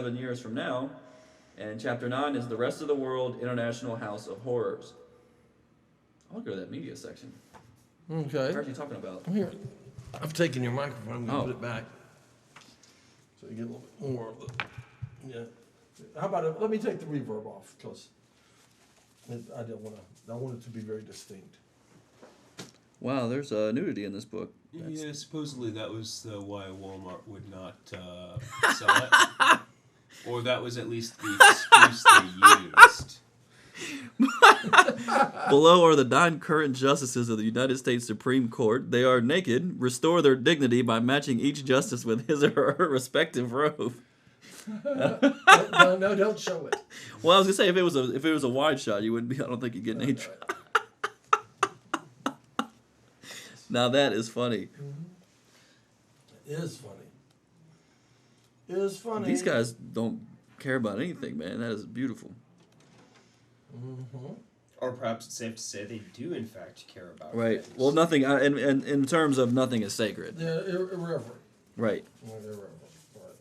7 years from now. And chapter 9 is The Rest of the World International House of Horrors. I want to go to that media section. Okay. What are you talking about? Here, I've taken your microphone. I'm going to Oh. put it back. So you get a little bit more of the. Yeah. How about it? Let me take the reverb off because I don't want to. I want it to be very distinct. Wow, there's nudity in this book. Yeah, supposedly that was why Walmart would not sell it. Or that was at least the excuse they used. Below are the 9 current justices of the United States Supreme Court. They are naked, restore their dignity by matching each justice with his or her respective robe. No, don't show it. Well, I was gonna say if it was a wide shot, you wouldn't be. I don't think you'd get any. Now that is funny. It is funny. It is funny. These guys don't care about anything, man. That is beautiful. Mm-hmm. Or perhaps it's safe to say they do, in fact, care about Right. things. Well, nothing. In terms of nothing is sacred. They're irreverent. Right. Well, they're irreverent. Right.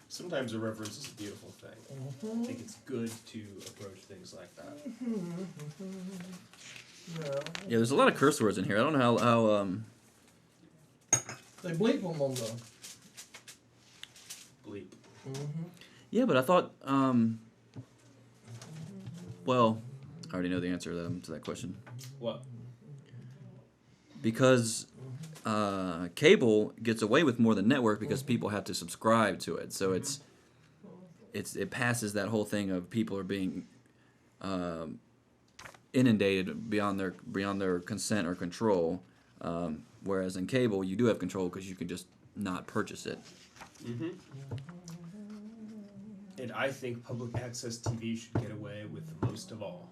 Sometimes irreverence is a beautiful thing. Mm-hmm. I think it's good to approach things like that. Yeah. There's a lot of curse words in here. I don't know how They bleep them on the. Bleep. Mm-hmm. Yeah, but I thought. Well, I already know the answer to that question. What? Because cable gets away with more than network because people have to subscribe to it. So it passes that whole thing of people are being inundated beyond their consent or control. Whereas in cable, you do have control because you can just not purchase it. Mm-hmm. And I think public access TV should get away with the most of all.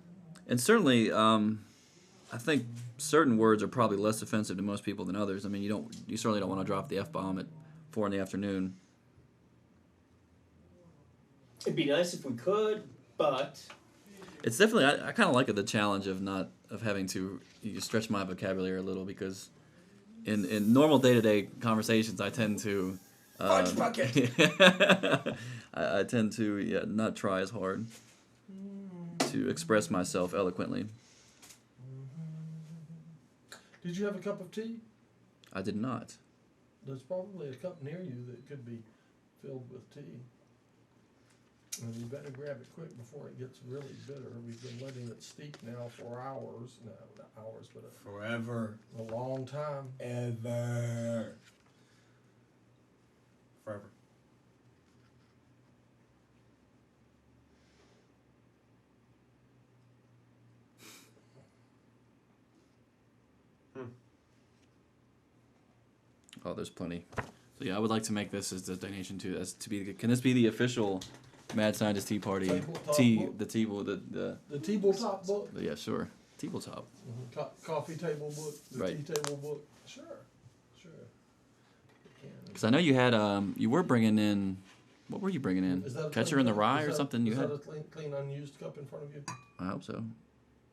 And certainly, I think certain words are probably less offensive to most people than others. I mean, you certainly don't want to drop the F-bomb at 4 p.m. It'd be nice if we could, but It's definitely I kind of like the challenge of having to stretch my vocabulary a little because in normal day-to-day conversations I tend to fudge bucket. I tend to not try as hard to express myself eloquently. Did you have a cup of tea? I did not. There's probably a cup near you that could be filled with tea. And you better grab it quick before it gets really bitter. We've been letting it steep now for hours. No, not hours, but Forever. a long time. Ever. Forever. Oh, there's plenty. So yeah, I would like to make this as a donation can this be the official Mad Scientist Tea Party Tabletop tea book? the tabletop book? yeah, sure. Tabletop. Mm-hmm. Coffee table book? The Right. tea table book? Sure. Because I know you had you were bringing in, what were you bringing in? Is that a Catcher clean in the cup? Rye Is or that- something you is had? that a clean unused cup in front of you? I hope so.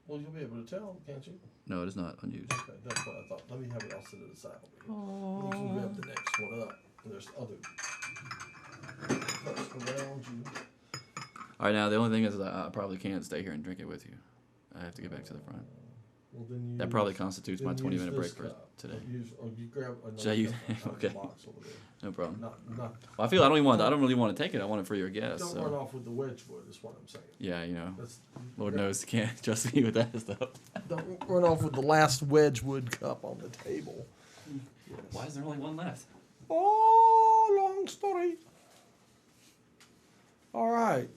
Well, you'll be able to tell, can't you? No, it is not unused. Okay, that's what I thought. Let me have it. I'll set it aside over here. You can grab the next one up. There's other cups around you. All right, now the only thing is I probably can't stay here and drink it with you. I have to get back to the front. Well, then you That probably constitutes my then 20-minute use break for this cup. today. Or you grab another Should I use- cup out of the okay. box over there. No problem. Not, Well, I feel I don't really want to take it. I want it for your guests. don't run So off with the Wedgwood is what I'm saying. yeah, That's, Lord knows you can't trust me with that stuff. Don't run off with the last Wedgwood cup on the table. Yes. Why is there only one left? Oh, long story. All right.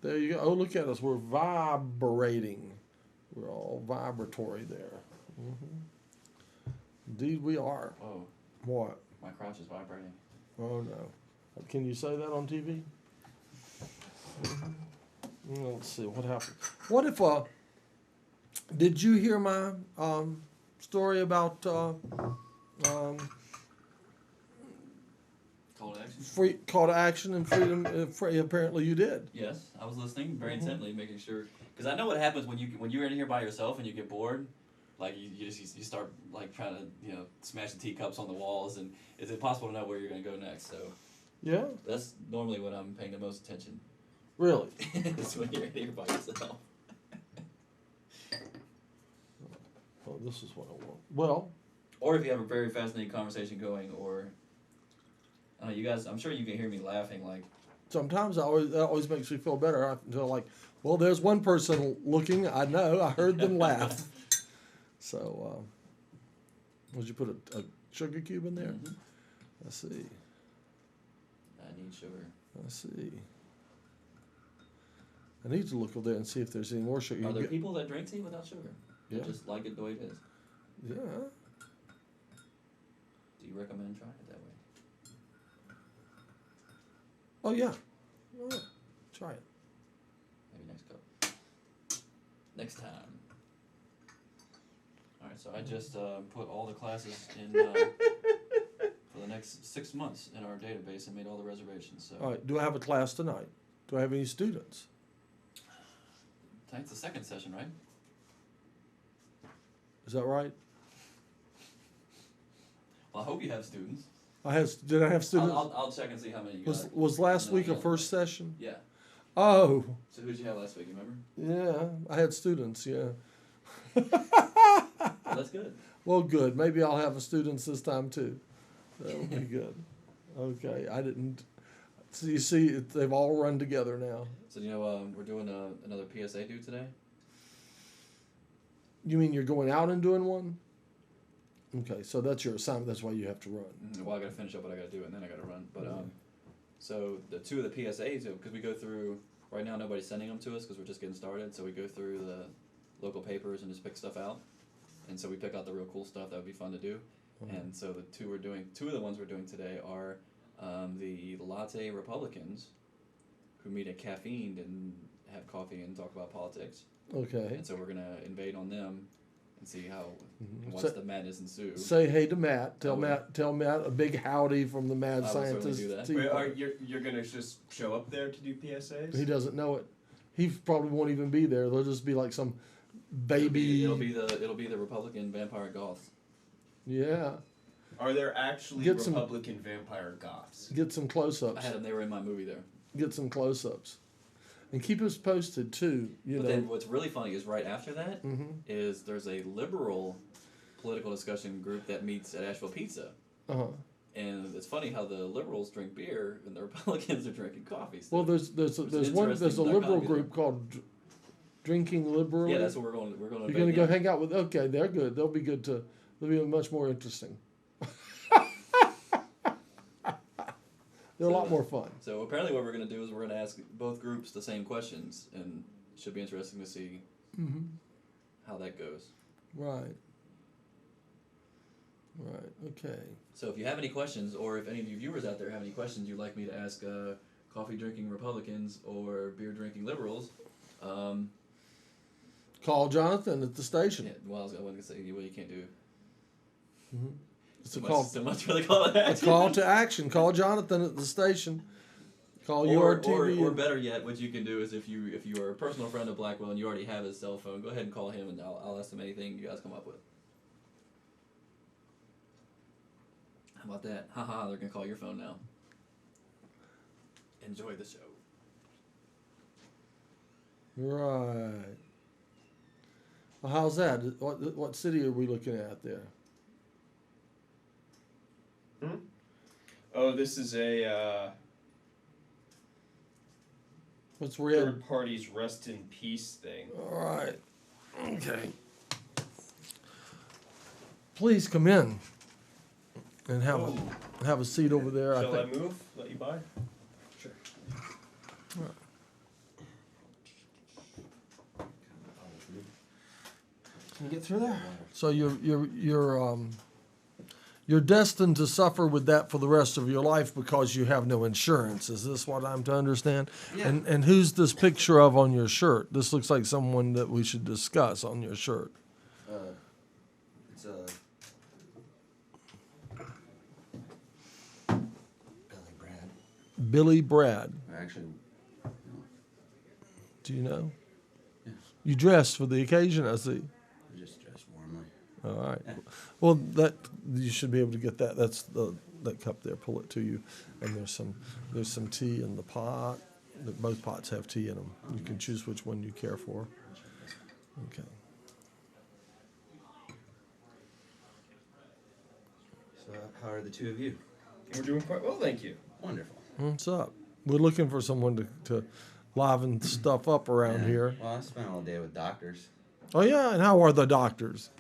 There you go. Oh, look at us. We're vibrating. We're all vibratory there. Mm-hmm. Indeed, we are. Oh, What? my crotch is vibrating. Oh, no. Can you say that on TV? Let's see. What happened? What if, did you hear my story about Call to action? call to action and freedom? Apparently you did. Yes, I was listening very intently, making sure because I know what happens when you're in here by yourself and you get bored. Like you start like trying to smash the teacups on the walls and it's impossible to know where you're gonna go next. So Yeah? That's normally when I'm paying the most attention. Really? It's when you're here by yourself. Oh, this is what I want. Well, Or if you have a very fascinating conversation going, or you guys, I'm sure you can hear me laughing. Like, sometimes that always makes me feel better. I feel like, well, there's one person looking. I know. I heard them laugh. So, would you put a sugar cube in there? mhm. Let's see. I need sugar. Let's see. I need to look over there and see if there's any more sugar. Are there people that drink tea without sugar? That Yeah. just like it the way it is. Yeah. Do you recommend trying it that way? Oh yeah. Oh, yeah. Try it. Maybe next cup. Next time. All right, so I just put all the classes in for the next 6 months in our database and made all the reservations. So All right. Do I have a class tonight? Do I have any students? tonight's the second session, right? Is that right? Well, I hope you have students. Did I have students? I'll check and see how many you got. Was last No, week a no. first session? Yeah. Oh, So who'd you have last week? You remember? yeah. I had students. Yeah. Well, that's good. Well, good. Maybe I'll have students this time too. That'll be good. Okay. I didn't. So you see, they've all run together now. So you know we're doing another PSA due today. You mean you're going out and doing one? Okay, so that's your assignment. That's why you have to run. Well, I gotta finish up what I gotta do, and then I gotta run. But so the two of the PSAs, because we go through right now, nobody's sending them to us because we're just getting started. So we go through the local papers and just pick stuff out, and so we pick out the real cool stuff that would be fun to do. And so the two of the ones we're doing today are the latte Republicans, who meet at Caffeine and have coffee and talk about politics. Okay. And so we're gonna invade on them and see how once So- the madness ensues. Say hey to Matt. I will. Tell Matt a big howdy from the mad I will certainly scientist. do that. Tea Wait, Party. you're gonna just show up there to do PSAs? He doesn't know it. He probably won't even be there. There'll just be like some baby. It'll be the Republican vampire goths. Yeah. Are there actually Get some- Republican vampire goths? Get some I close-ups. had them. They were in my movie there. Get some close-ups. And keep us posted too. You But know. then what's really funny is right after that is Mhm. there's a liberal political discussion group that meets at Asheville Pizza. Uh-huh. And it's funny how the liberals drink beer and the Republicans are drinking coffee. So Well, there's a interesting liberal dichotomy group called Drinking Liberally. yeah, that's what we're going. We're going to. You're gonna go hang out with. Okay, they're good. They'll be good to. They'll be much more interesting. They're a lot more fun. So apparently, what we're going to do is we're going to ask both groups the same questions, and it should be interesting to see how that goes. Right. Right. Okay. So if you have any questions, or if any of you viewers out there have any questions you'd like me to ask coffee drinking Republicans or beer drinking liberals, Call Jonathan at the station. yeah, well, I was going to say, well, you can't do It's so a much, call. so much for the call to A action. call to action. Call Jonathan at the station. Call Or URTV. or better yet, what you can do is if you are a personal friend of Blackwell and you already have his cell phone, go ahead and call him, and I'll ask him anything you guys come up with. How about that? Haha, they're gonna call your phone now. Enjoy the show. Right. Well, how's that? What city are we looking at there? Oh, this is a What's red? third party's rest in peace thing. All right. Okay. Please come in and have a seat over there. Shall I I think. move? Let you by? Sure. Can you get through there? So you're destined to suffer with that for the rest of your life because you have no insurance. Is this what I'm to understand? Yeah. And who's this picture of on your shirt? This looks like someone that we should discuss on your shirt. It's Billy Brad. Billy Brad. Actually, Do you know? yes, You dressed for the occasion, I see. I just dressed warmly. All right. Well, that you should be able to get that. That's that cup there, pull it to you, and there's some tea in the pot. Both pots have tea in them. You can choose which one you care for. Okay. So, how are the two of you? We're doing quite well, thank you. Wonderful. What's up? We're looking for someone to liven stuff up around Yeah. here. Well, I spent all day with doctors. Oh yeah, and how are the doctors?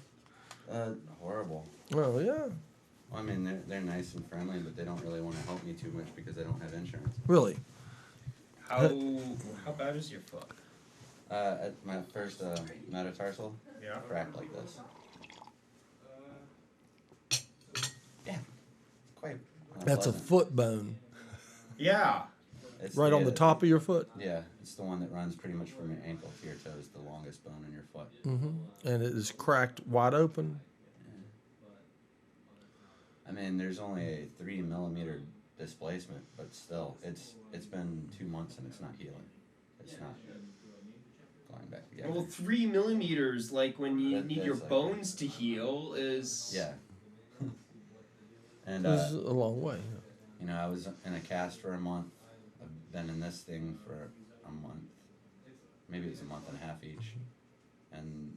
Horrible. Oh yeah, Well, I mean, they're nice and friendly, but they don't really want to help me too much because I don't have insurance. really? How bad is your foot? At my first metatarsal, Yeah. cracked like this. Yeah, quite. That's a unpleasant. foot bone, Yeah. It's right on the top of your foot. Yeah, it's the one that runs pretty much from your ankle to your toes, the longest bone in your foot. And it is cracked wide open. I mean, there's only a 3 millimeter displacement, but still, it's been 2 months and it's not healing. It's not going back together. Well, 3 millimeters, like when you That- need your that's like- bones to heal, is Yeah. And This is a long way. you know, I was in a cast for a month. I've been in this thing for a month. Maybe it was a month and a half each. And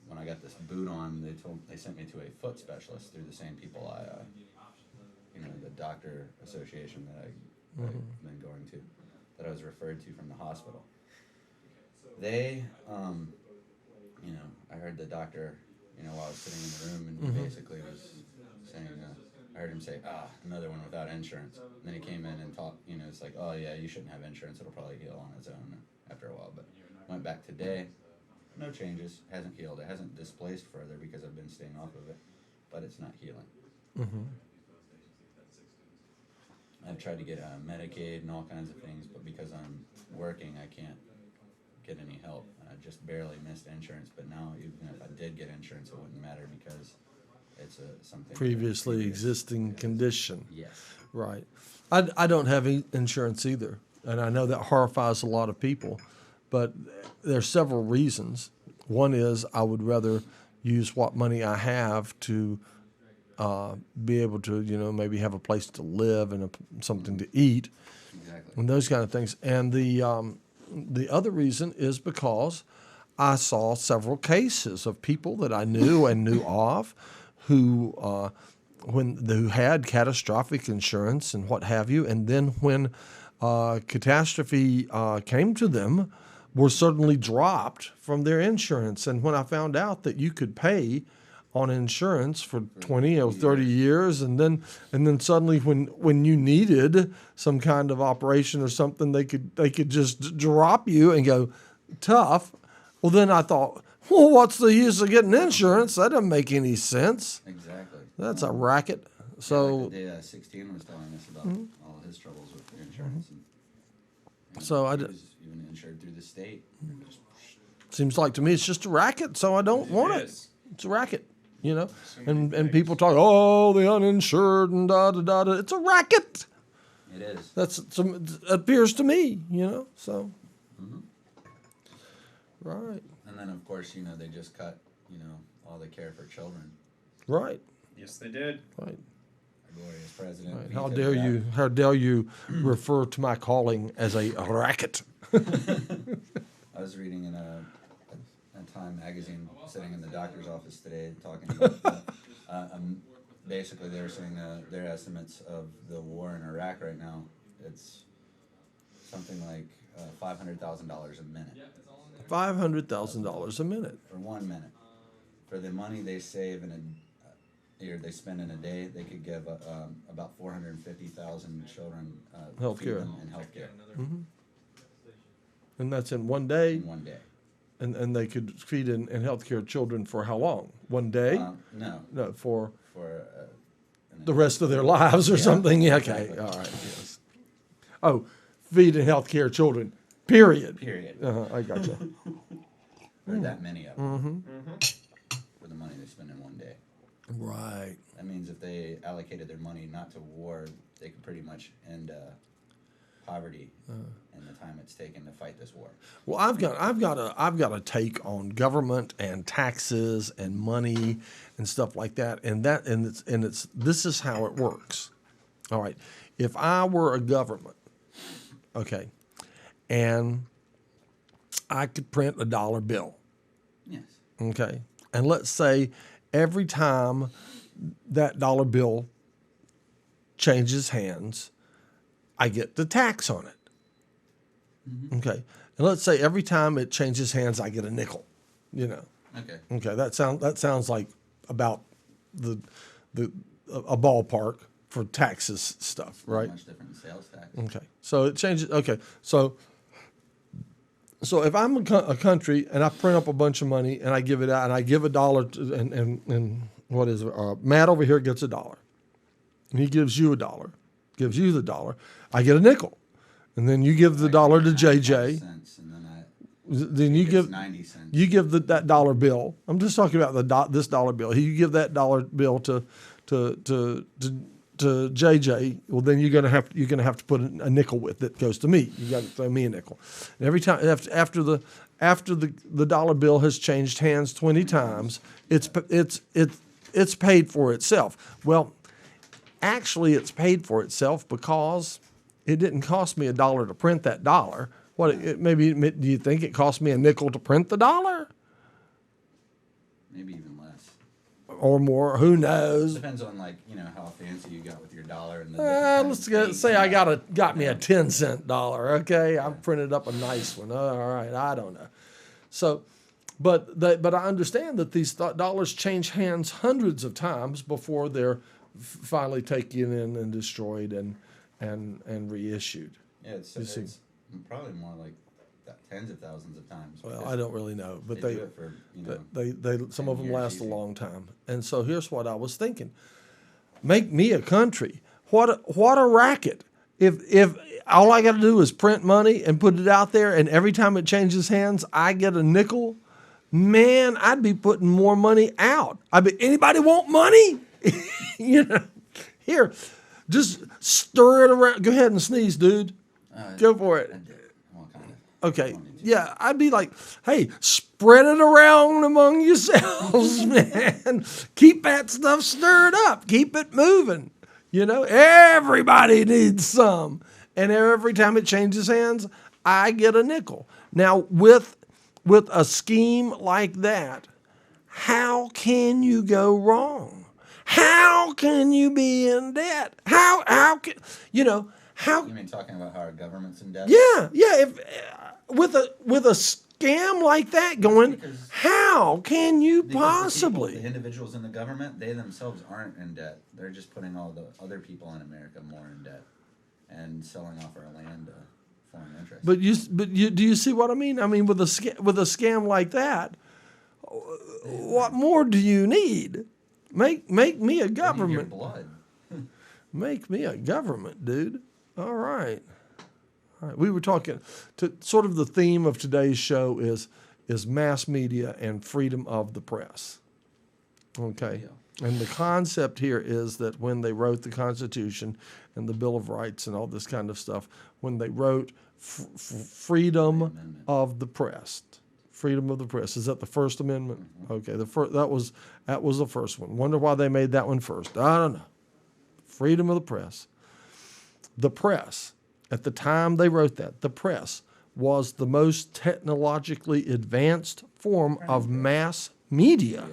when I got this boot on, they sent me to a foot specialist through the same people the doctor association that I've been going to, that I was referred to from the hospital. They, I heard the doctor, while I was sitting in the room, and he basically was saying, I heard him say, another one without insurance. And then he came in and talked, it's like, oh yeah, you shouldn't have insurance, it'll probably heal on its own after a while. But went back today, no changes, hasn't healed, it hasn't displaced further because I've been staying off of it, but it's not healing. I've tried to get Medicaid and all kinds of things, but because I'm working, I can't get any help. I just barely missed insurance, but now even if I did get insurance, it wouldn't matter because it's something Previously existing condition. Yes. Right. I don't have insurance either, and I know that horrifies a lot of people, but there's several reasons. One is I would rather use what money I have to be able to, maybe have a place to live and something to eat, Exactly. and those kind of things. And the other reason is because I saw several cases of people that I knew and knew of who had catastrophic insurance and what have you, and then when catastrophe came to them, were suddenly dropped from their insurance. And when I found out that you could pay on insurance for 20 or 30 years, and then suddenly when you needed some kind of operation or something, they could just drop you and go, tough. Well, then I thought, well, what's the use of getting insurance? That doesn't make any sense. Exactly. That's a racket. So, like the day 16 was telling us about all his troubles with insurance. And So I he d- was even insured through the state. seems like to me it's just a racket, so I don't want it. is. It's a racket, So many And things. people talk, oh, the uninsured and da da da da. It's a racket. It is. It appears to me, So, right, And then, of course, they just cut, all the care for children. right, Yes, they did. right. Our glorious president. Right. How vetoed dare that. you? How dare you refer to my calling as a racket? I was reading in a Time magazine, sitting in the doctor's office today, talking about basically they were saying their estimates of the war in Iraq right now. It's something like $500,000 a minute $500,000 a minute. for 1 minute. For the money they save they spend in a day, they could give about 450,000 children Health feed care. them in health care And that's in one day, in 1 day. and they could feed in healthcare children for how long? One day? No, No, for for the rest of their lives or something? Yeah, okay, exactly. all right, yes. Oh, feed and healthcare children, period. period. I got you. Or that many of them for the money they spend in 1 day. Right. That means if they allocated their money not to war, they could pretty much end poverty in the time it's taken to fight this war. Well, I've got a take on government and taxes and money and stuff like that, and this is how it works. All right. If I were a government, okay, and I could print a dollar bill, Yes. okay, and let's say every time that dollar bill changes hands, I get the tax on it. Okay. And let's say every time it changes hands, I get a nickel, you know. Okay. Okay, that sounds like about the a ballpark for taxes stuff, right? Much different than sales tax. Okay, so it changes. Okay, so if I'm a country and I print up a bunch of money and I give it out and I give $1 to, and what is it? Matt over here gets $1, and he gives you $1, gives you the $1. I get a nickel, and then you give the $1 to JJ. Cents, and then Then you it's give 90 cents. you give that dollar bill. I'm just talking about this dollar bill. You give that dollar bill to JJ. Well, then you're gonna have to put a nickel with it. Goes to me. You got to throw me a nickel. And every time after the dollar bill has changed hands 20 times, it's paid for itself. Well, actually, it's paid for itself because it didn't cost me $1 to print that dollar. Maybe do you think it cost me a nickel to print the dollar? Maybe even less. Or more? Who knows? Depends on how fancy you got with your dollar and the different Let's kinds of say dates I and got me a 10-cent dollar. Okay, I printed up a nice one. All right, I don't know. So, but I understand that these dollars change hands hundreds of times before they're finally taken in and destroyed and reissued. Yeah, it's probably more like tens of thousands of times. Well, I don't really know, but they do it for they some of them 10 years last a easy. long time. And so here's what I was thinking: make me a country. What a racket! If all I got to do is print money and put it out there, and every time it changes hands, I get a nickel. Man, I'd be putting more money out. Anybody want money? Here, just stir it around. Go ahead and sneeze, dude. Go for it. Well, kind of. Okay. Yeah, I'd be like, hey, spread it around among yourselves, man. Keep that stuff stirred up. Keep it moving. Everybody needs some. And every time it changes hands, I get a nickel. Now, with a scheme like that, how can you go wrong? How can you be in debt? How can how? You mean talking about how our government's in debt? Yeah. If with a scam like that going, how can you possibly? The individuals in the government, they themselves aren't in debt. They're just putting all the other people in America more in debt and selling off our land to foreign interests. But do you see what I mean? I mean, with a scam like that, what more do you need? Make me a government. Your blood. Make me a government, dude. All right. We were talking to sort of the theme of today's show is mass media and freedom of the press. Okay. Yeah. And the concept here is that when they wrote the Constitution and the Bill of Rights and all this kind of stuff, when they wrote freedom of the press. Freedom of the press. Is that the First Amendment? Mm-hmm. Okay. That was the first one. Wonder why they made that one first. I don't know. Freedom of the press. The press, at the time they wrote that, the press was the most technologically advanced form of mass media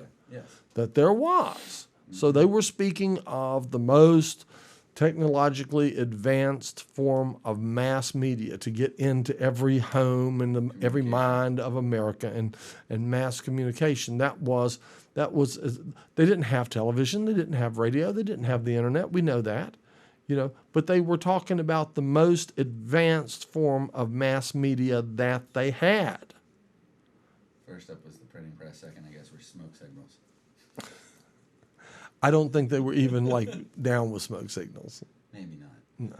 that there was. Mm-hmm. So they were speaking of the most technologically advanced form of mass media to get into every home and every mind of America and mass communication. That was they didn't have television, they didn't have radio, they didn't have the internet. We know that, but they were talking about the most advanced form of mass media that they had. First up was the printing press. Second, I guess, were smoke signals. I don't think they were even down with smoke signals. Maybe not. No.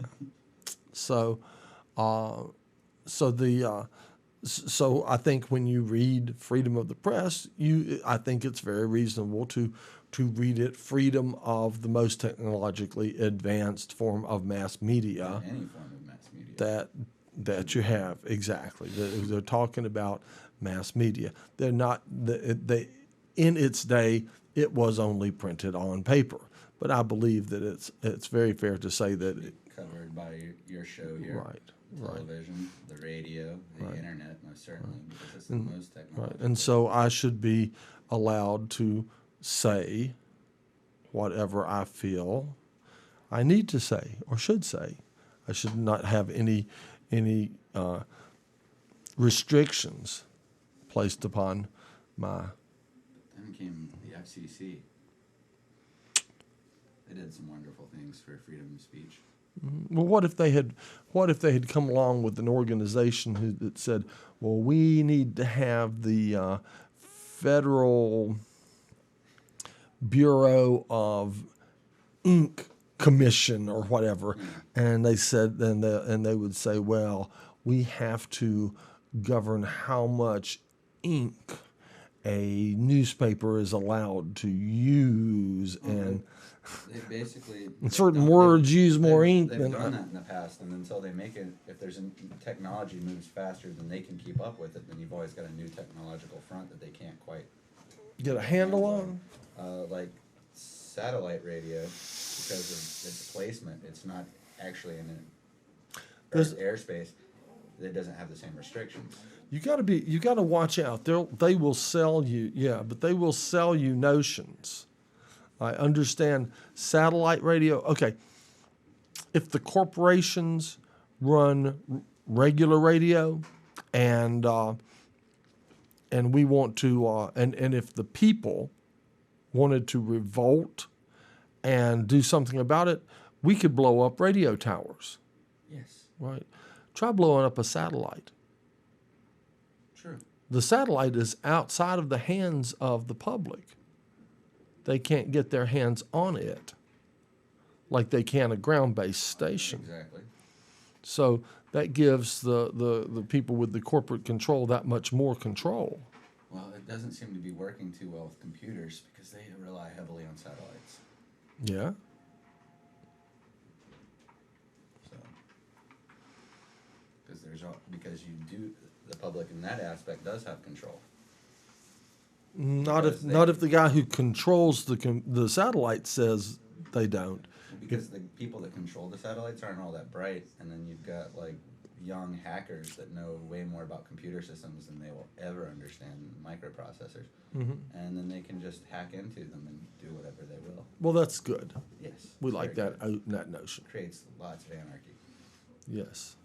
So I think when you read Freedom of the Press, I think it's very reasonable to read it freedom of the most technologically advanced form of mass media. Any form of mass media. That you have, exactly. They're talking about mass media. They're not in its day. It was only printed on paper. but I believe that it's very fair to say that Covered by your show here. right. Television, the radio, the Right. internet, most certainly, because it's the And- most Right, technological. and so I should be allowed to say whatever I feel I need to say or should say. I should not have any restrictions placed upon my. Then came the FCC. They did some wonderful things for freedom of speech. Well, what if they had come along with an organization that said, well, we need to have the Federal Bureau of Ink Commission or whatever, and they said, and they would say, well, we have to govern how much ink a newspaper is allowed to use, and They basically certain words use more they've- ink They've than done that in the past, and until they make it, if there's a technology moves faster than they can keep up with it, then you've always got a new technological front that they can't quite get a handle on. like satellite radio, because of its placement, it's not actually in an There's- airspace that doesn't have the same restrictions. You got to watch out. They will sell you, but they will sell you notions. I understand satellite radio. Okay, if the corporations run regular radio, and we want to, and if the people wanted to revolt and do something about it, we could blow up radio towers. Yes, Right? Try blowing up a satellite. true. The satellite is outside of the hands of the public. They can't get their hands on it like they can a ground-based station. Exactly. So that gives the people with the corporate control that much more control. Well, it doesn't seem to be working too well with computers because they rely heavily on satellites. Yeah. So, because the public in that aspect does have control. Not Because if the guy who controls the satellite says they don't. Because the people that control the satellites aren't all that bright, and then you've got like young hackers that know way more about computer systems than they will ever understand microprocessors, and then they can just hack into them and do whatever they will. Well, that's good. Yes, We it's like very that good. that notion. Creates lots of anarchy. Yes.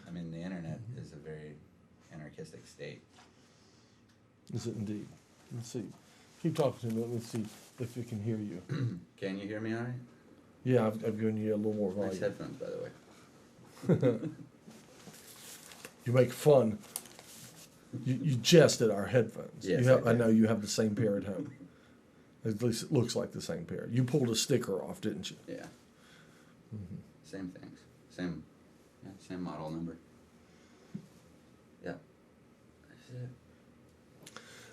I mean, the internet is a very anarchistic state. Is it indeed? Let's see. Keep talking to me. Let's see if we can hear you. Can you hear me all right? Yeah, I've given you a little more Nice volume. headphones, by the way. You make fun. You jest at our headphones. Yes, I I do. know you have the same pair at home. At least it looks like the same pair. You pulled a sticker off, didn't you? Yeah. Same things. Same model number. Yeah. That's it.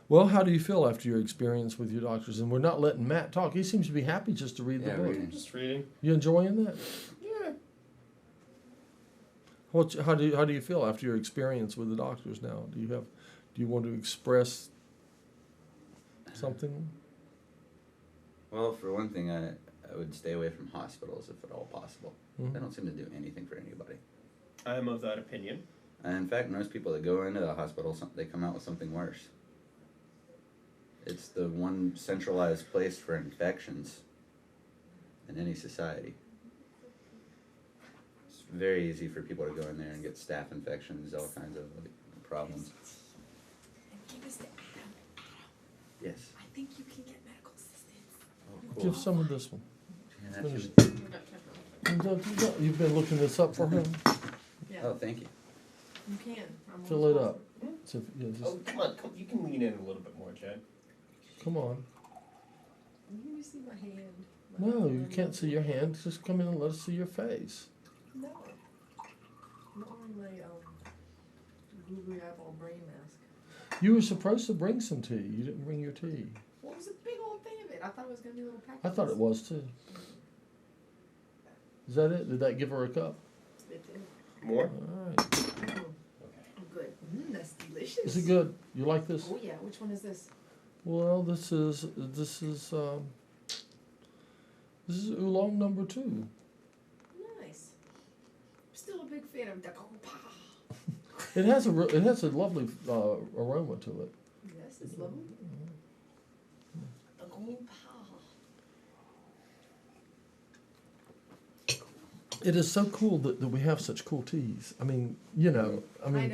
Well, how do you feel after your experience with your doctors? And we're not letting Matt talk. He seems to be happy just to read the Yeah, book. reading. Just reading. You enjoying that? Yeah. How do you feel after your experience with the doctors now? Do you want to express something? Well, for one thing, I would stay away from hospitals if at all possible. Mhm. They don't seem to do anything for anybody. I am of that opinion. And in fact, most people that go into the hospital, they come out with something worse. It's the one centralized place for infections in any society. It's very easy for people to go in there and get staph infections, all kinds of problems. Give this to Adam. Yes. I think you can get medical assistance. Oh, Give some of this one. Yeah, that's Finish. your- You've been looking this up for him. Yeah, Oh, thank you. you can. I'm Fill it up. responsible. So, yeah, just, Oh, come on. You can lean in a little bit more, Chad. come on. Let me see my hand. No, you can't see your hand. Just come in and let us see your face. No. Not on my googly eyeball brain mask. You were supposed to bring some tea. You didn't bring your tea. What was a big old thing of it? I thought it was gonna be little packets. I thought it was too. Is that it? Did that give her a cup? It did. More? All right. Oh, good. That's delicious. Is it good? You like this? Oh yeah. Which one is this? Well, this is This is oolong number 2. Nice. I'm still a big fan of the Gopa. It has a lovely aroma to it. Yes, it's lovely. The Gopa. It is so cool that we have such cool teas. I mean, you know, I I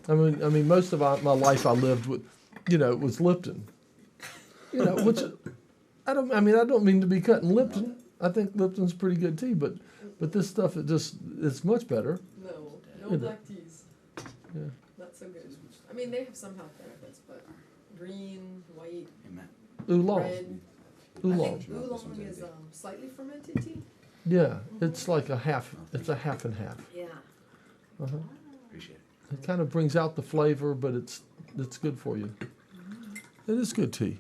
know. mean, most of my life I lived with, you know, was Lipton. You know, which I don't mean to be cutting Lipton. I think Lipton's pretty good tea, but this stuff it's much better. No Yeah. black teas. Yeah. Not so good. I mean, they have some health benefits, but green, white, Oolong. red. Oolong. I think oolong is slightly fermented tea. Yeah, it's like a half. It's a half and half. Yeah. Uh-huh. Appreciate It kind of brings out the flavor, but it's good for you. It is good tea.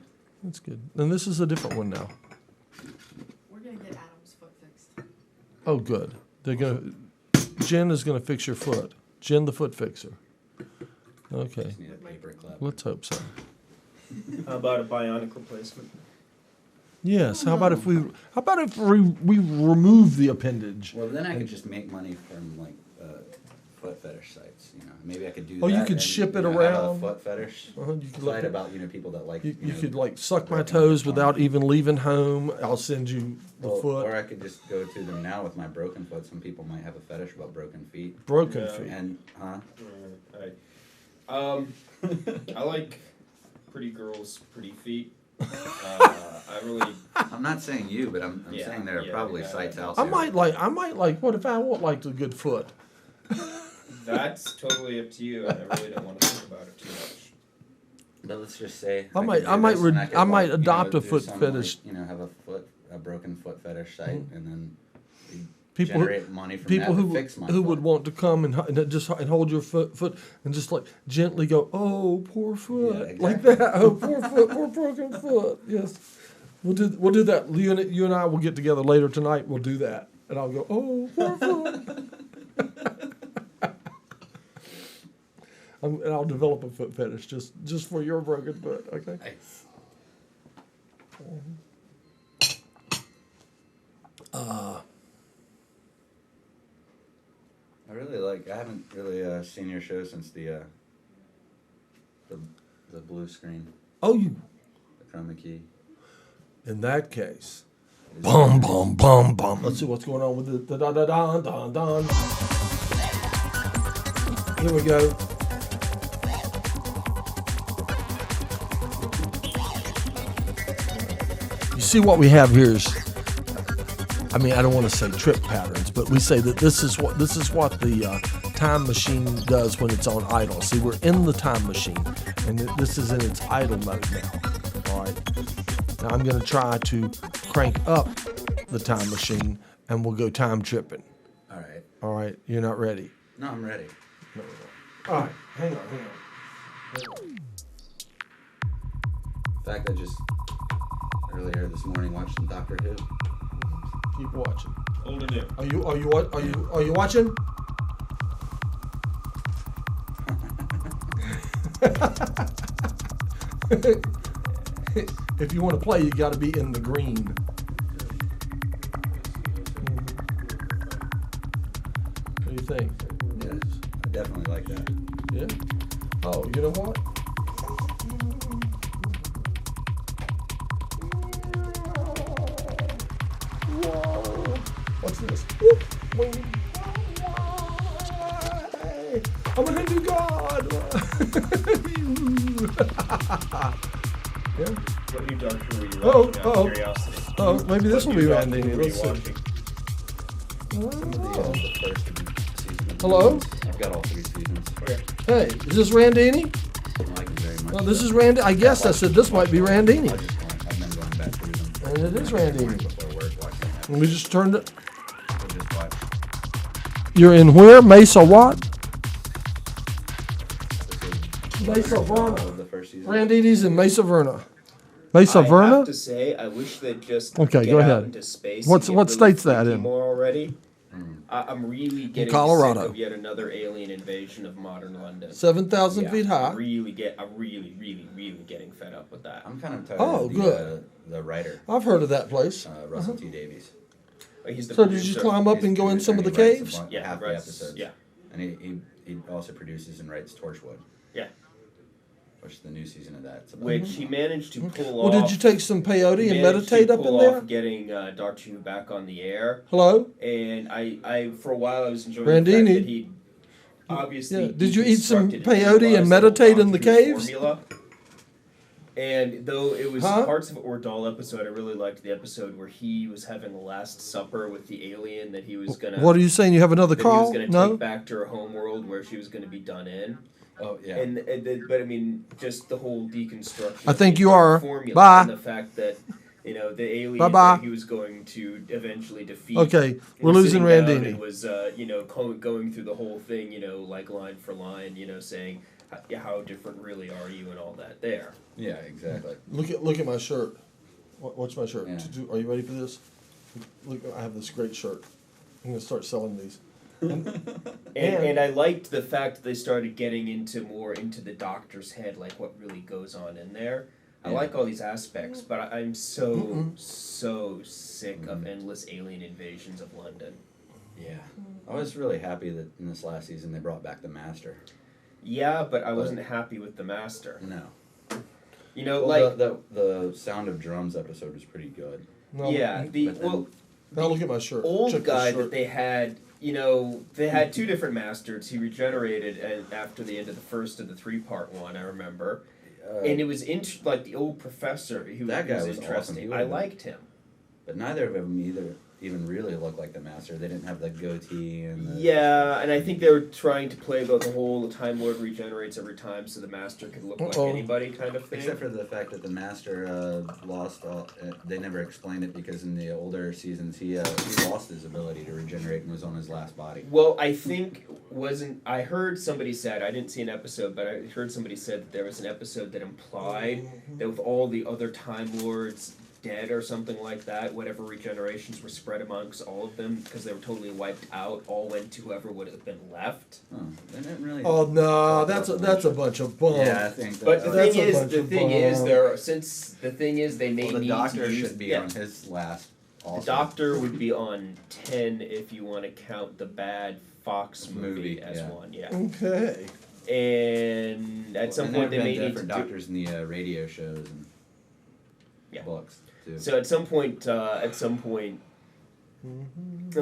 It's good. And this is a different one now. We're gonna get Adam's foot fixed. Oh, good. Jen is gonna fix your foot. Jen, the foot fixer. Okay, Just need a paper clip. let's hope so. How about a bionic replacement? Yes. How about if we remove the appendage? Well, then I could just make money from like foot fetish sites. You know, maybe I could do. Oh, you that could and, ship it have a around? foot fetish You could site like, about people that like. you know, could like suck my broken toes foot. without even leaving home. I'll send you the Well, foot. or I could just go to them now with my broken foot. Some people might have a fetish about broken feet. Broken Yeah. feet. And I like pretty girls, pretty feet. I really. I'm not saying you, but I'm Yeah, saying there are yeah, probably yeah. sites out I there. might like. What if I want like a good foot? That's totally up to you, and I really don't want to think about it too much. But let's just say I could might- do I might this, re- and could, I might like, adopt a do foot some, fetish. Like, have a broken foot fetish site, and then People who- generate money from People that who to fix my who foot. would want to come and just hold your foot and just like gently go, oh poor foot, Yeah, like exactly. that. Oh poor foot, poor broken foot. Yes, we'll do that. You and I will get together later tonight. We'll do that, and I'll go, oh poor foot. And I'll develop a foot fetish just for your broken foot. Okay. Nice. I haven't really seen your show since the blue screen, Oh, the chroma key. in that case. Is Bum it- bum bum bum. Let's see what's going on with the da da da da da. Here we go. You see what we have here is, I mean, I don't want to say trip patterns, but we say that this is what the time machine does when it's on idle. See, we're in the time machine, and this is in its idle mode now. All right. Now I'm going to try to crank up the time machine, and we'll go time tripping. All right. All right. You're not ready. No, I'm ready. All right. Hang on. In fact, I just earlier this morning watched some Doctor Who. Keep watching. Old or new? Are you watching? If you want to play, you got to be in the green. What do you think? Yes, I definitely like that. Yeah. Oh, you know what? Whoa. What's this? Whoop. Boing. I'm a Hindu god. Yeah. What new Doctor were you Oh, watching out of curiosity? Oh, maybe this will What be new Randy. Doctor were you Let's see. watching? Some of the first season. Of Hello? I've got all 3 seasons. Okay. Hey, is this Randini? I like them very much. Well, this is Randy. I guess I said this might be Randini. I've been going back through them. And it is Randini. Before work, watching that. And we just turned it. So just watch. You're in where? Mesa what? Mesa Of Verna. the first season. Randini's in Mesa Verna. Mesa I have Verna? to say, I wish they'd just Okay, get go out ahead. into space. What's- and get what really state's that freaky in? More already. I'm really getting Colorado. sick of yet another alien invasion of modern London. 7,000 Yeah, feet high. I'm really getting fed up with that. I'm kind of tired Oh, of good. the writer, I've heard of that place. Russell T. Davies. He's the So producer. did you climb up He's and go in produced some of the and he writes caves? Yeah, half the right. episodes. Yeah. And he also produces and writes Torchwood. Yeah. Which the new season of that's about. Which he managed to pull Well, off. did you take some peyote and managed to meditate up in pull there? off getting Doctor Who back on the air. Hello? And I for a while I was enjoying Randini. the fact that he obviously Yeah, did you eat some deconstructed peyote and utilized the meditate in Doctor the Who caves? formula. And though it was Huh? parts of it were a dull episode, I really liked the episode where he was having the Last Supper with the alien that he was gonna What are you saying? You have another that he was call? gonna No? take back to her home world where she was gonna be done in. Oh yeah. But I mean, just the whole deconstruction. I of think the you entire are. formula Bye. And the fact that the alien Bye-bye. that he was going to eventually defeat. Okay, we're was losing sitting down Randini. and was going through the whole thing, like line for line, saying how different really are you and all that there. Yeah, exactly. Look at my shirt. Watch my shirt. Yeah. Are you ready for this? Look, I have this great shirt. I'm gonna start selling these. And I liked the fact that they started getting more into the Doctor's head, like what really goes on in there. I Yeah. like all these aspects, but I'm so sick of endless alien invasions of London. Yeah. I was really happy that in this last season they brought back the Master. Yeah, but I wasn't happy with the Master. No. Well, Well, the Sound of Drums episode was pretty good. No, yeah, but then- Now look at my shirt. old Check this guy shirt. that they had, they had two different masters. He regenerated after the end of the first of the 3-part one, I remember. And it was like the old professor who That guy was was awesome. interesting. He I would've been- liked him. But neither of them even really looked like the Master. They didn't have the goatee and the... Yeah, and I think they were trying to play about the whole Time Lord regenerates every time so the Master could look like Uh-oh. anybody kind of thing. Except for the fact that the Master lost all... they never explained it because in the older seasons he lost his ability to regenerate and was on his last body. Well, I think I heard somebody said, I didn't see an episode, but I heard somebody said that there was an episode that implied that with all the other Time Lords dead or something like that, whatever regenerations were spread amongst all of them, because they were totally wiped out, all went to whoever would have been left. Oh, they didn't really... Oh no, that's a bunch of bum. Yeah, I think that... But the That's thing a is, bunch of they may the need Doctor to use... should be yeah, on his last... Also. the Doctor would be on 10 if you want to count the bad Fox movie as yeah. one, yeah. Okay. And at some And point there they have may been need to different do... doctors in the radio shows and Yeah. books too. So at some point, they'll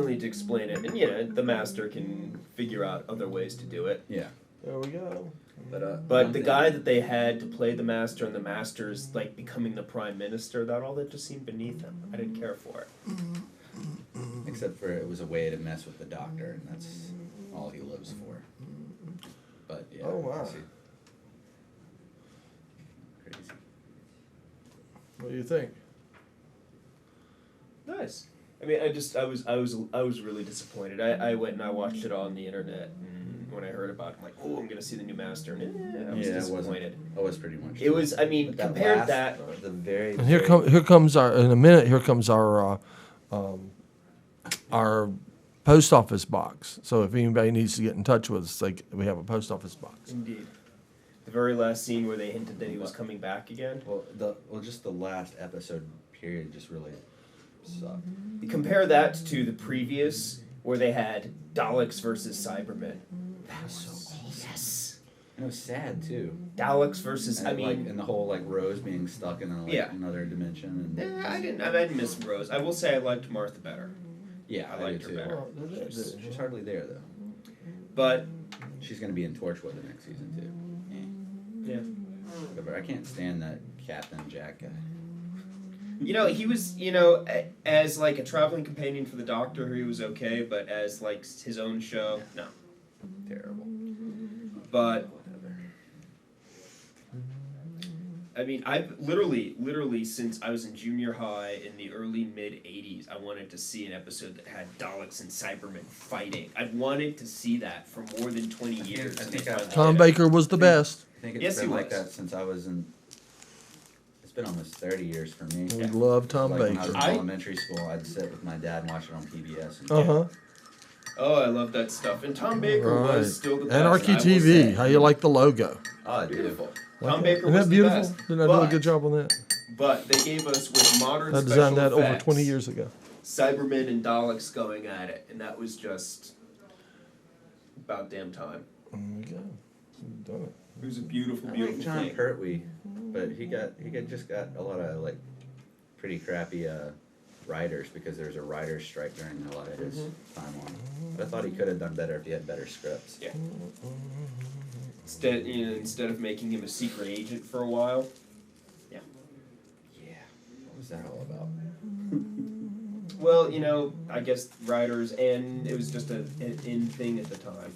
need to explain it, and the Master can figure out other ways to do it. Yeah. There we go. But one the thing- guy that they had to play the Master, and the Master's like becoming the Prime Minister, that just seemed beneath him. I didn't care for it. Except for it was a way to mess with the Doctor, and that's all he lives for. But yeah. Oh, wow. I see. Crazy. What do you think? Nice. I mean, I was really disappointed. I went and I watched it on the internet, and when I heard about it, I'm like, oh, I'm gonna see the new Master, and I was Yeah, it wasn't. disappointed. That was pretty much. It was. I mean, But that compared last- that. the very. And here very- comes our in a minute. Here comes our post office box. So if anybody needs to get in touch with us, we have a post office box. Indeed. The very last scene where they hinted that he was coming back again. Just the last episode period just really sucked. You compare that to the previous, where they had Daleks versus Cybermen. That was so awesome. Yes. And it was sad too. Daleks versus. And I mean, and the whole Rose being stuck in Yeah. another dimension. And I didn't miss Rose. I will say I liked Martha better. yeah, I liked do her too. better. She's hardly there though. But She's gonna be in Torchwood the next season too. yeah, But I can't stand that Captain Jack guy. he was as like a traveling companion for the Doctor, he was okay, but as like his own show, no. Terrible. But I mean, I've literally since I was in junior high in the early mid '80s, I wanted to see an episode that had Daleks and Cybermen fighting. I've wanted to see that for more than 20 years. I and think they I- finally Tom did it. Baker was the best. I think it's Yes, been he like was. that since I was in. It's been almost 30 years for me. We love Tom Like when I was Baker. in elementary school, I'd sit with my dad and watch it on PBS. And Uh-huh. Oh, I love that stuff. And Tom Baker Right. was still the best. Anarchy I will TV. say. How you like the logo? Oh, I do. Beautiful. Like Tom that? Baker Isn't was that beautiful? the best. Didn't I do a But- good job on that? But they gave us with modern I special designed that over effects, 20 years ago. Cybermen and Daleks going at it, and that was just about damn time. There we go. We've done it. It was a beautiful, I beautiful like John thing. Pertwee, but he just got a lot of like pretty crappy writers because there was a writer's strike during a lot of his time on. But I thought he could have done better if he had better scripts. Yeah. Instead of making him a secret agent for a while. Yeah. What was that all about? Well, I guess writers, and it was just an in thing at the time.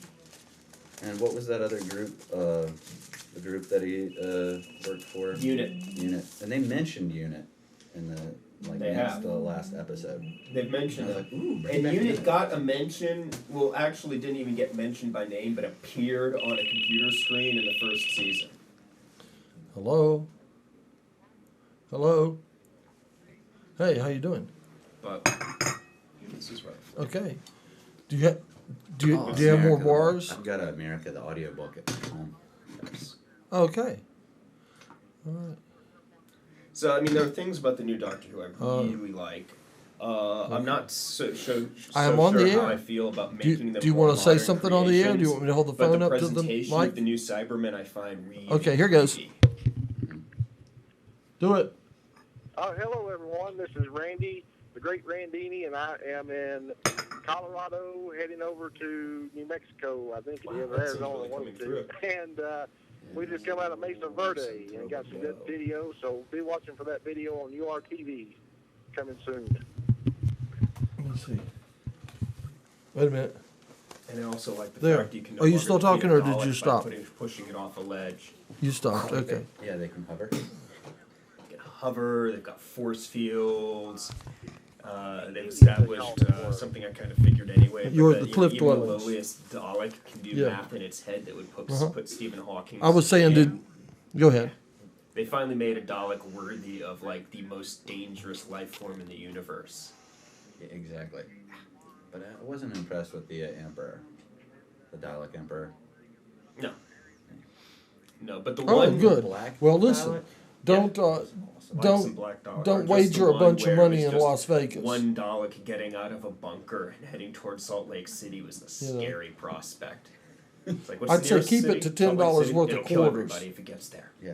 And what was that other group? The group that he worked for? Unit. Unit. And they mentioned Unit in the They have. the last episode. They've mentioned And I it. was like, ooh, bring And back Unit got a mention, well, actually didn't even get mentioned by name, but appeared on a computer screen in the first season. Hello? Hello? Hey, how you doing? But this is right. Okay. Do you have do you Oh, have more America. bars? I've got America, the audiobook at home. Okay. All right. So, I mean, there are things about the new Doctor Who I Uh, really like. I'm not so I am on sure the how air. I feel about Do making you, them do you more want to say modern something on the air? Do you want me to hold the But phone the up to the presentation of mic? the new Cybermen I find really Okay, here goes. creepy. Do it. Hello, everyone. This is Randy, the great Randini, and I am in Colorado, heading over to New Mexico, I think it Wow, is, or that seems Arizona, really one coming of the two. And we just come out of Mesa Verde and got some good video, so be watching for that video on URTV coming soon. Let me see. Wait a minute. And I also like the There. fact you can no Are you longer still talking, defeat a or did you Dalek by stop? pushing it off a ledge. You stopped. Okay. Yeah, they can hover. They can hover, they've got force fields. They've established something I kind of figured anyway. but You're that, the cliff even the dwellers. lowliest Dalek can do Yeah. math in its head that would put, Uh-huh. put Stephen Hawking. I was saying, go ahead. They finally made a Dalek worthy of like the most dangerous life form in the universe. Yeah, exactly. But I wasn't impressed with the Emperor, the Dalek Emperor. No, but the Oh, one good. Black Well, listen. Dalek? Don't like don't- some Black Dalek, or don't just wager the a one bunch of where it money was in just Las Vegas. One Dalek getting out of a bunker and heading towards Salt Lake City was a You know. scary prospect. It's like, what's I'd the say nearest keep city? it to Salt Lake $10 City. worth It'll of kill quarters. everybody if it gets there. Yeah.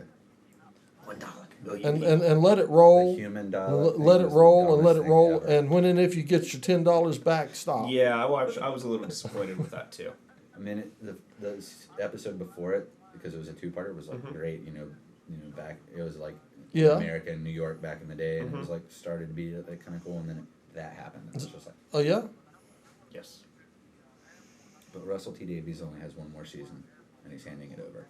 One Dalek, million And let it roll. The human and Dalek. let it thing was the roll and let it dumbest roll. thing ever. And when and if you get your $10 back, stop. Yeah, I was a little disappointed with that too. I mean, the episode before it, because it was a two-parter, was like Mhm. great. You know, back it was like Yeah. America and New York back in the day, and it was Mhm. like started to be like kind of cool, and then that happened. And it was just like, Oh yeah. Yes. but Russell T Davies only has one more season, and he's handing it over.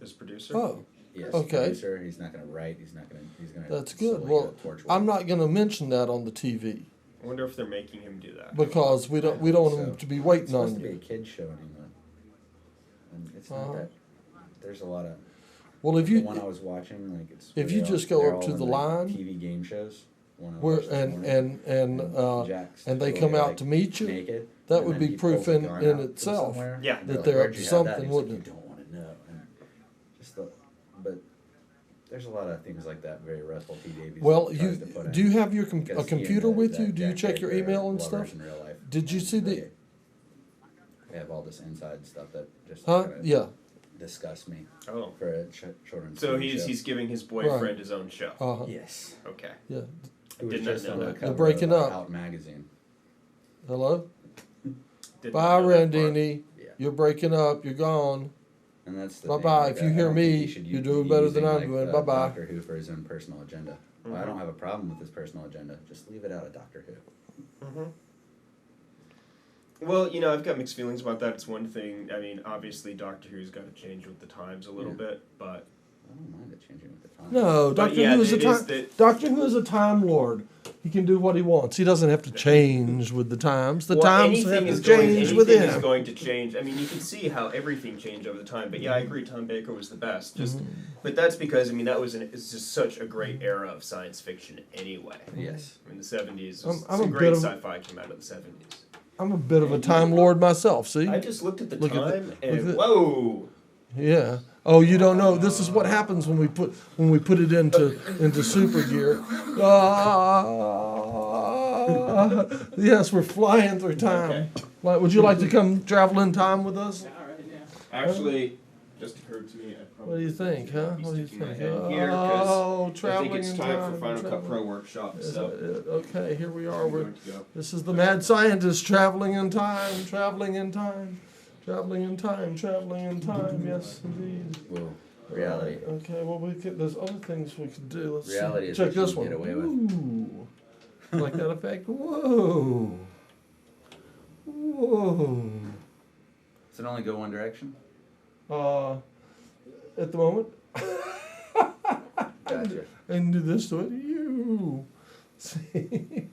As producer. Oh, Yes, Okay. producer. He's not going to write. He's going to. that's good. Well, I'm not going to mention that on the TV I wonder if they're making him do that. because we don't want him to be It's waiting supposed on to be a you. kid show anyway, and it's Uh-huh. not that. There's a lot of. Well, if The you one I was watching, like it's. if where you they just all- go they're up all to in, the like, line, TV game shows. One I where watched this morning, and Jack's they totally, come out like, to meet you, naked, that and would then be he proof pulls the in gun in out from itself somewhere. Yeah. And that they're they're like, up "Where'd to you have that?" something, He's like, wouldn't you don't want to know. And just the, but there's a lot of things like that. Very Russell T Davies. Well, tries you to put do in, you have your a because he and computer with that you? Do you Jack check your Baker are email and lovers stuff? in real life. Did you see the? They have all this inside stuff that just Huh? kinda Yeah. disgusts me Oh. for a children's. So TV show. he's giving his boyfriend Right. his own show. Uh huh. Yes. Okay. Yeah. It was Did not just know on the that. cover breaking of up. Out magazine. Hello. Did Bye, not know that part. Randini. Yeah. You're breaking up. You're gone. And that's the Bye thing, bye. like, If you I hear don't think me, he should you're be doing better than using, I'm like, doing. Bye bye. Doctor Who for his own personal agenda. Well, I don't have a problem with his personal agenda. Just leave it out of Doctor Who. Mm-hmm. Well, I've got mixed feelings about that. It's one thing. I mean, obviously, Doctor Who's got to change with the times a little bit, but I don't mind it changing with the time. No, But Doctor yeah, Who is a it is time. that- Doctor Who is a time lord. He can do what he wants. He doesn't have to change with the times. The well, times anything have is to going, change with anything is him. going to change. I mean, you can see how everything changed over the time. But yeah, I agree. Tom Baker was the best. Just, but that's because that was it's just such a great era of science fiction anyway. Yes. I mean, the '70s. I'm a Some bit great of- sci-fi came out of the '70s. I'm a bit of a time lord myself. See? I just looked at the Look at time look and at whoa. Yeah. Oh, you don't know. This is what happens when we put it into super gear. Yes, we're flying through time. Okay. Like, would you like to come travel in time with us? Actually, just occurred to me. I probably What do you think, huh? be What do you sticking my think? head in here 'cause Oh, I think traveling it's in time time. for Final Cut traveling. Pro workshop. Is So that it? Okay, here we are. I'm We're, going to go. this is the mad scientist traveling in time, traveling in time, traveling in time, traveling in time. Yes, indeed. Whoa. Reality. Right, okay, well, there's other things we could do. Let's Reality see. is Check what you this can one. get away with. Ooh. Like that effect? Whoa. Whoa. Does it only go one direction? At the moment, Gotcha. I can do this to it. You. See?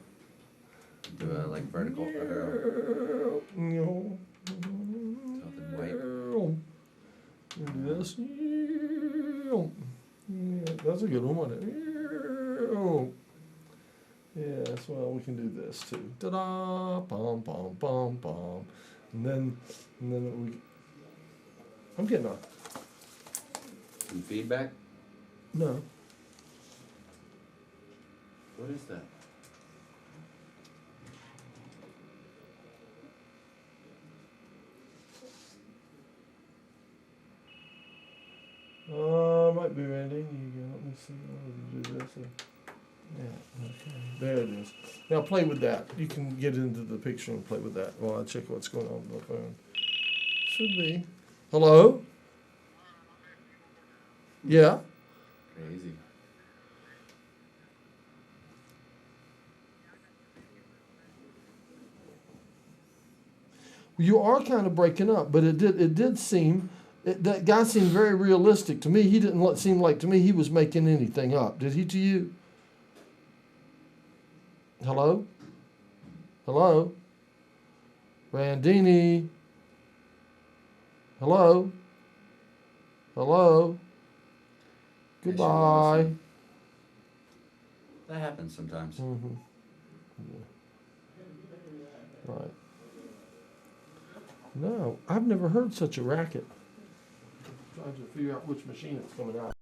Do a like vertical or No. something white. And do this. Yeah, that's a good one, wasn't it? Yes, well, we can do this too. Ta-da! Bum, bum, bum, bum. And then we. I'm getting off. Some feedback? No. What is that? Might be Randy. You go. Let me see. I'll do this. Yeah. Okay. There it is. Now play with that. You can get into the picture and play with that while I check what's going on with my phone. Should be. Hello. Yeah. Crazy. You are kind of breaking up, but it did seem that guy seemed very realistic to me. He didn't seem like to me he was making anything up. Did he to you? Hello? Hello? Randini? Hello? Hello? Goodbye. That happens sometimes. Mm-hmm. Yeah. Right. No, I've never heard such a racket. Trying to figure out which machine it's coming out.